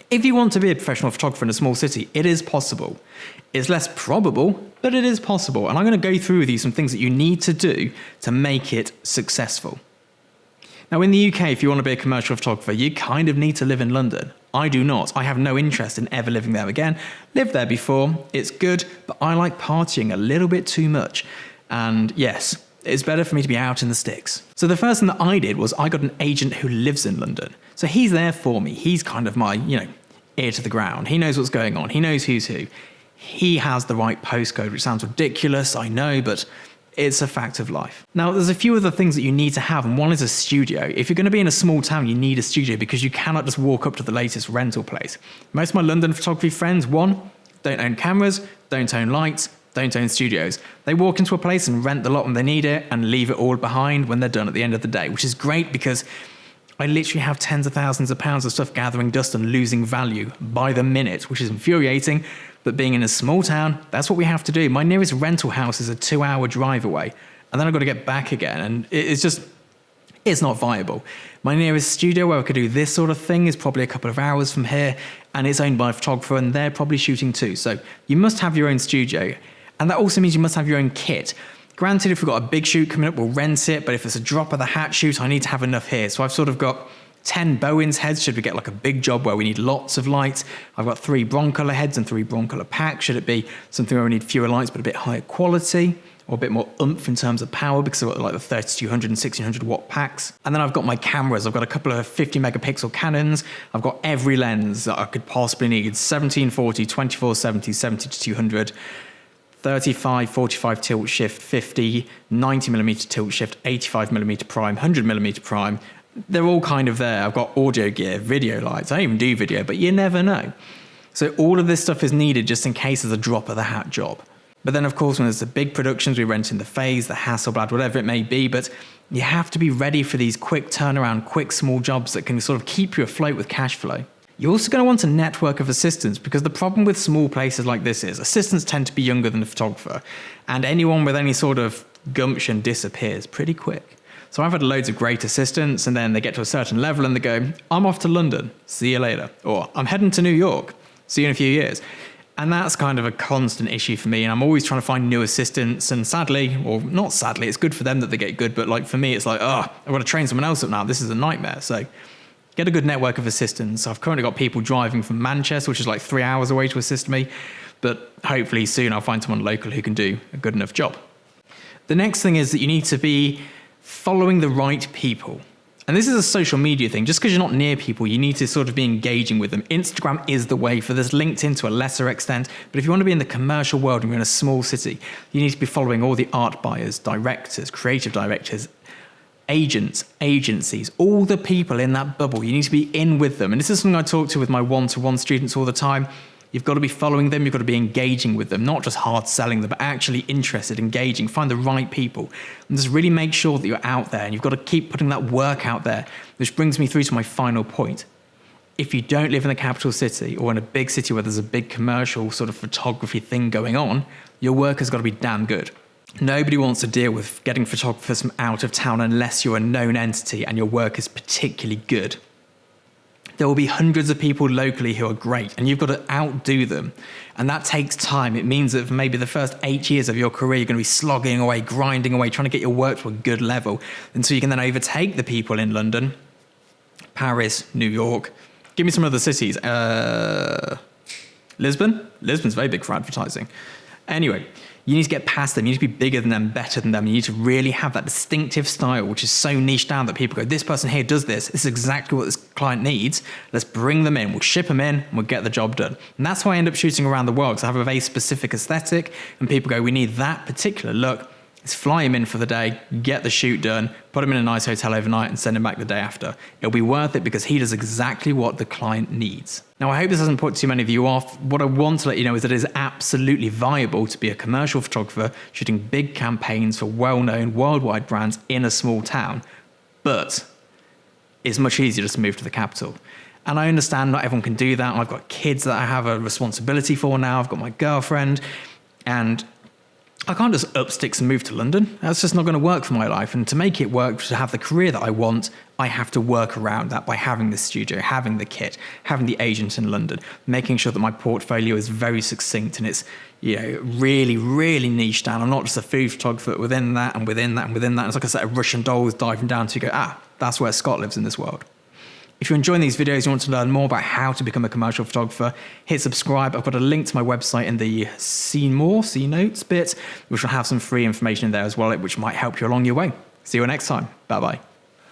If you want to be a professional photographer in a small city, it is possible. It's less probable, but it is possible. And I'm going to go through with you some things that you need to do to make it successful. Now, in the UK, if you want to be a commercial photographer, you kind of need to live in London. I do not. I have no interest in ever living there again. Lived there before. It's good, but I like partying a little bit too much. And yes, it's better for me to be out in the sticks. So the first thing that I did was I got an agent who lives in London. So he's there for me. He's kind of my, ear to the ground. He knows what's going on. He knows who's who. He has the right postcode, which sounds ridiculous, I know, but it's a fact of life. Now, there's a few other things that you need to have, and one is a studio. If you're going to be in a small town, you need a studio because you cannot just walk up to the latest rental place. Most of my London photography friends, one, don't own cameras, don't own lights, don't own studios. They walk into a place and rent the lot when they need it and leave it all behind when they're done at the end of the day, which is great because I literally have tens of thousands of pounds of stuff gathering dust and losing value by the minute, which is infuriating. But being in a small town, that's what we have to do. My nearest rental house is a 2-hour drive away, and then I've got to get back again, and it's not viable. My nearest studio where I could do this sort of thing is probably a couple of hours from here, and it's owned by a photographer, and they're probably shooting too. So you must have your own studio, and that also means you must have your own kit. Granted, if we've got a big shoot coming up, we'll rent it, but if it's a drop of the hat shoot, I need to have enough here. So I've sort of got 10 Bowens heads should we get like a big job where we need lots of light. I've got 3 Broncolor heads and 3 Broncolor packs. Should it be something where we need fewer lights but a bit higher quality or a bit more oomph in terms of power because I've got like the 3200 and 1600 watt packs. And then I've got my cameras. I've got a couple of 50 megapixel Canons. I've got every lens that I could possibly need. 1740, 2470, 70 to 200. 35, 45 tilt shift, 50, 90mm tilt shift, 85mm prime, 100mm prime. They're all kind of there. I've got audio gear, video lights. I don't even do video, but you never know. So all of this stuff is needed just in case there's a drop of the hat job. But then, of course, when there's the big productions, we rent in the Phase, the Hasselblad, whatever it may be, but you have to be ready for these quick turnaround, quick small jobs that can sort of keep you afloat with cash flow. You're also going to want a network of assistants because the problem with small places like this is assistants tend to be younger than the photographer, and anyone with any sort of gumption disappears pretty quick. So I've had loads of great assistants, and then they get to a certain level and they go, I'm off to London, see you later. Or I'm heading to New York, see you in a few years. And that's kind of a constant issue for me. And I'm always trying to find new assistants. And sadly, or not sadly, it's good for them that they get good. But like for me, it's like, I've got to train someone else up now. This is a nightmare. So get a good network of assistants. I've currently got people driving from Manchester, which is like 3 hours away to assist me. But hopefully soon I'll find someone local who can do a good enough job. The next thing is that you need to be following the right people. And this is a social media thing. Just because you're not near people, you need to sort of be engaging with them. Instagram is the way for this, LinkedIn to a lesser extent. But if you want to be in the commercial world and you're in a small city, you need to be following all the art buyers, directors, creative directors, agents, agencies, all the people in that bubble. You need to be in with them. And this is something I talk to with my one-to-one students all the time. You've got to be following them. You've got to be engaging with them, not just hard selling them, but actually interested, engaging, find the right people. And just really make sure that you're out there, and you've got to keep putting that work out there, which brings me through to my final point. If you don't live in the capital city or in a big city where there's a big commercial sort of photography thing going on, your work has got to be damn good. Nobody wants to deal with getting photographers from out of town unless you're a known entity and your work is particularly good. There will be hundreds of people locally who are great, and you've got to outdo them. And that takes time. It means that for maybe the first 8 years of your career, you're going to be slogging away, grinding away, trying to get your work to a good level until you can then overtake the people in London, Paris, New York. Give me some other cities. Lisbon? Lisbon's very big for advertising. Anyway, you need to get past them. You need to be bigger than them, better than them. You need to really have that distinctive style, which is so niche down that people go, this person here does this. This is exactly what this client needs. Let's bring them in. We'll ship them in and we'll get the job done. And that's why I end up shooting around the world, because I have a very specific aesthetic and people go, we need that particular look. Let's fly him in for the day, get the shoot done, put him in a nice hotel overnight and send him back the day after. It'll be worth it because he does exactly what the client needs. Now, I hope this doesn't put too many of you off. What I want to let you know is that it is absolutely viable to be a commercial photographer shooting big campaigns for well-known worldwide brands in a small town, but it's much easier just to move to the capital. And I understand not everyone can do that. I've got kids that I have a responsibility for now. I've got my girlfriend, and I can't just up sticks and move to London. That's just not going to work for my life. And to make it work, to have the career that I want, I have to work around that by having the studio, having the kit, having the agent in London, making sure that my portfolio is very succinct and it's, really, really niche down. I'm not just a food photographer, but within that and within that and within that. It's like a set of Russian dolls diving down to go, that's where Scott lives in this world. If you're enjoying these videos, you want to learn more about how to become a commercial photographer, hit subscribe. I've got a link to my website in the see notes bit, which will have some free information in there as well, which might help you along your way. See you next time. Bye-bye.